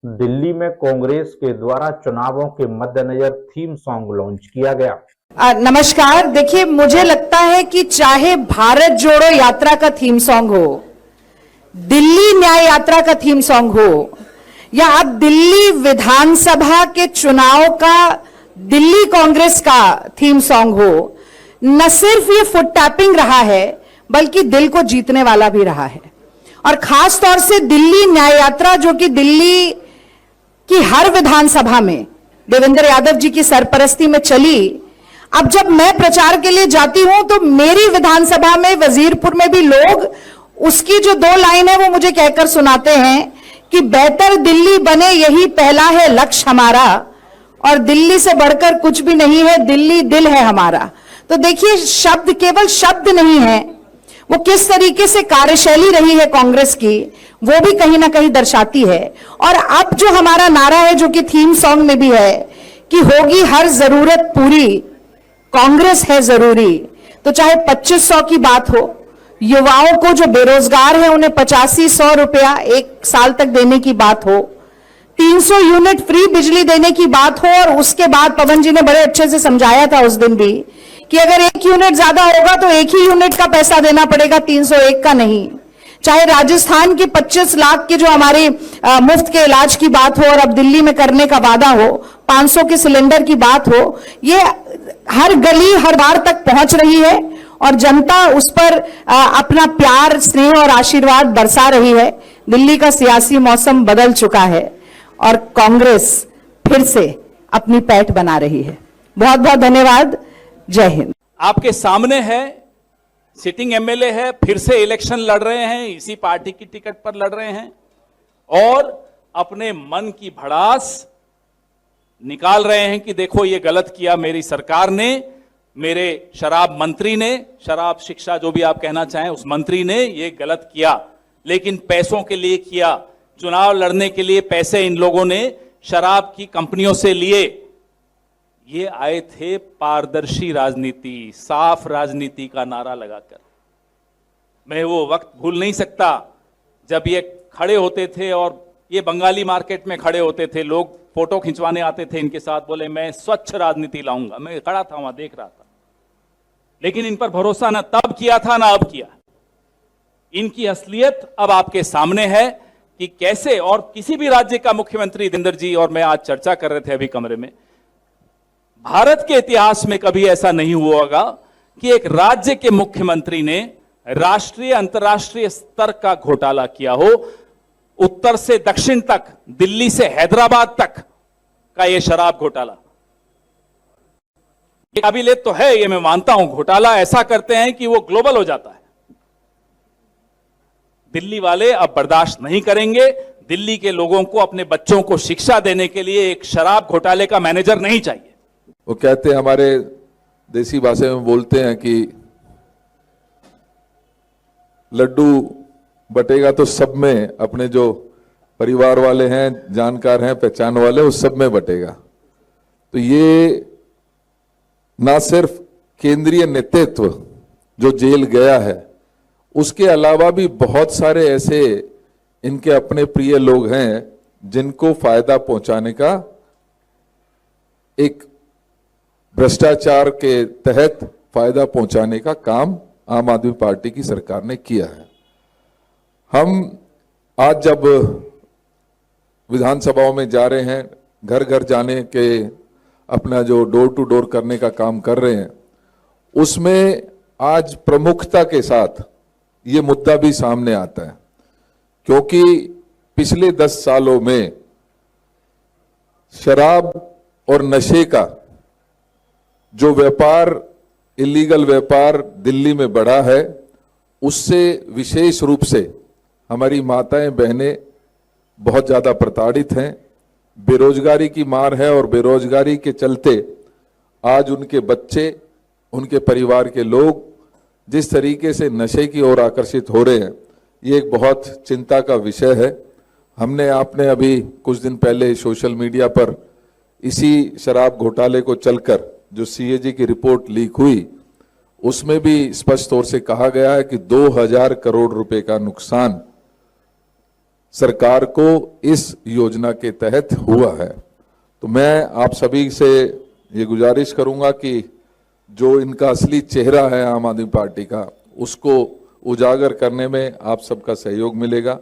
दिल्ली में कांग्रेस के द्वारा चुनावों के मद्देनजर थीम सॉन्ग लॉन्च किया गया। नमस्कार। देखिए, मुझे लगता है कि चाहे भारत जोड़ो यात्रा का थीम सॉन्ग हो, दिल्ली न्याय यात्रा का थीम सॉन्ग हो, या अब दिल्ली विधानसभा के चुनाव का दिल्ली कांग्रेस का थीम सॉन्ग हो, न सिर्फ ये फुट टैपिंग रहा है बल्कि दिल को जीतने वाला भी रहा है। और खास तौर से दिल्ली न्याय यात्रा, जो कि दिल्ली की हर विधानसभा में देवेंद्र यादव जी की सरपरस्ती में चली। अब जब मैं प्रचार के लिए जाती हूं तो मेरी विधानसभा में वजीरपुर में भी लोग उसकी जो 2 लाइन है वो मुझे कहकर सुनाते हैं कि बेहतर दिल्ली बने यही पहला है लक्ष्य हमारा, और दिल्ली से बढ़कर कुछ भी नहीं है, दिल्ली दिल है हमारा। तो देखिए, शब्द केवल शब्द नहीं है, वो किस तरीके से कार्यशैली रही है कांग्रेस की, वो भी कहीं ना कहीं दर्शाती है। और अब जो हमारा नारा है, जो कि थीम सॉन्ग में भी है कि होगी हर जरूरत पूरी, कांग्रेस है जरूरी। तो चाहे 2500 की बात हो, युवाओं को जो बेरोजगार है उन्हें 8500 रुपया 1 साल तक देने की बात हो, 300 यूनिट फ्री बिजली देने की बात हो, और उसके बाद पवन जी ने बड़े अच्छे से समझाया था उस दिन भी कि अगर 1 यूनिट ज्यादा होगा तो 1 ही यूनिट का पैसा देना पड़ेगा, 301 का नहीं। चाहे राजस्थान की 25 लाख की जो हमारी मुफ्त के इलाज की बात हो, और अब दिल्ली में करने का वादा हो, 500 के सिलेंडर की बात हो, ये हर गली हर बार तक पहुंच रही है और जनता उस पर अपना प्यार, स्नेह और आशीर्वाद बरसा रही है। दिल्ली का सियासी मौसम बदल चुका है और कांग्रेस फिर से अपनी पैठ बना रही है। बहुत बहुत धन्यवाद। जय हिंद। आपके सामने है, सिटिंग एमएलए है, फिर से इलेक्शन लड़ रहे हैं, इसी पार्टी की टिकट पर लड़ रहे हैं और अपने मन की भड़ास निकाल रहे हैं कि देखो ये गलत किया मेरी सरकार ने, मेरे शराब मंत्री ने, शराब शिक्षा जो भी आप कहना चाहें उस मंत्री ने ये गलत किया, लेकिन पैसों के लिए किया। चुनाव लड़ने के लिए पैसे इन लोगों ने शराब की कंपनियों से लिए। ये आए थे पारदर्शी राजनीति, साफ राजनीति का नारा लगाकर। मैं वो वक्त भूल नहीं सकता जब ये खड़े होते थे और ये बंगाली मार्केट में खड़े होते थे, लोग फोटो खिंचवाने आते थे इनके साथ, बोले मैं स्वच्छ राजनीति लाऊंगा। मैं खड़ा था वहां, देख रहा था, लेकिन इन पर भरोसा ना तब किया था ना अब किया। इनकी असलियत अब आपके सामने है कि कैसे, और किसी भी राज्य का मुख्यमंत्री, देवेंद्र जी और मैं आज चर्चा कर रहे थे अभी कमरे में, भारत के इतिहास में कभी ऐसा नहीं हुआ होगा कि एक राज्य के मुख्यमंत्री ने राष्ट्रीय अंतर्राष्ट्रीय स्तर का घोटाला किया हो। उत्तर से दक्षिण तक, दिल्ली से हैदराबाद तक का यह शराब घोटाला, काबिलियत तो है, ये मैं मानता हूं। घोटाला ऐसा करते हैं कि वो ग्लोबल हो जाता है। दिल्ली वाले अब बर्दाश्त नहीं करेंगे। दिल्ली के लोगों को, अपने बच्चों को शिक्षा देने के लिए एक शराब घोटाले का मैनेजर नहीं चाहिए। वो कहते हैं, हमारे देसी भाषा में बोलते हैं कि लड्डू बटेगा तो सब में, अपने जो परिवार वाले हैं, जानकार हैं, पहचान वाले, उस सब में बटेगा। तो ये ना सिर्फ केंद्रीय नेतृत्व जो जेल गया है, उसके अलावा भी बहुत सारे ऐसे इनके अपने प्रिय लोग हैं जिनको फायदा पहुंचाने का, एक भ्रष्टाचार के तहत फायदा पहुंचाने का काम आम आदमी पार्टी की सरकार ने किया है। हम आज जब विधानसभाओं में जा रहे हैं, घर घर जाने के अपना जो डोर टू डोर करने का काम कर रहे हैं, उसमें आज प्रमुखता के साथ ये मुद्दा भी सामने आता है, क्योंकि पिछले 10 सालों में शराब और नशे का जो व्यापार, इलीगल व्यापार दिल्ली में बढ़ा है, उससे विशेष रूप से हमारी माताएं बहनें बहुत ज़्यादा प्रताड़ित हैं। बेरोजगारी की मार है और बेरोजगारी के चलते आज उनके बच्चे, उनके परिवार के लोग जिस तरीके से नशे की ओर आकर्षित हो रहे हैं, ये एक बहुत चिंता का विषय है। आपने अभी कुछ दिन पहले सोशल मीडिया पर इसी शराब घोटाले को चलकर जो सीएजी की रिपोर्ट लीक हुई, उसमें भी स्पष्ट तौर से कहा गया है कि 2000 करोड़ रुपए का नुकसान सरकार को इस योजना के तहत हुआ है। तो मैं आप सभी से ये गुजारिश करूंगा कि जो इनका असली चेहरा है आम आदमी पार्टी का, उसको उजागर करने में आप सबका सहयोग मिलेगा।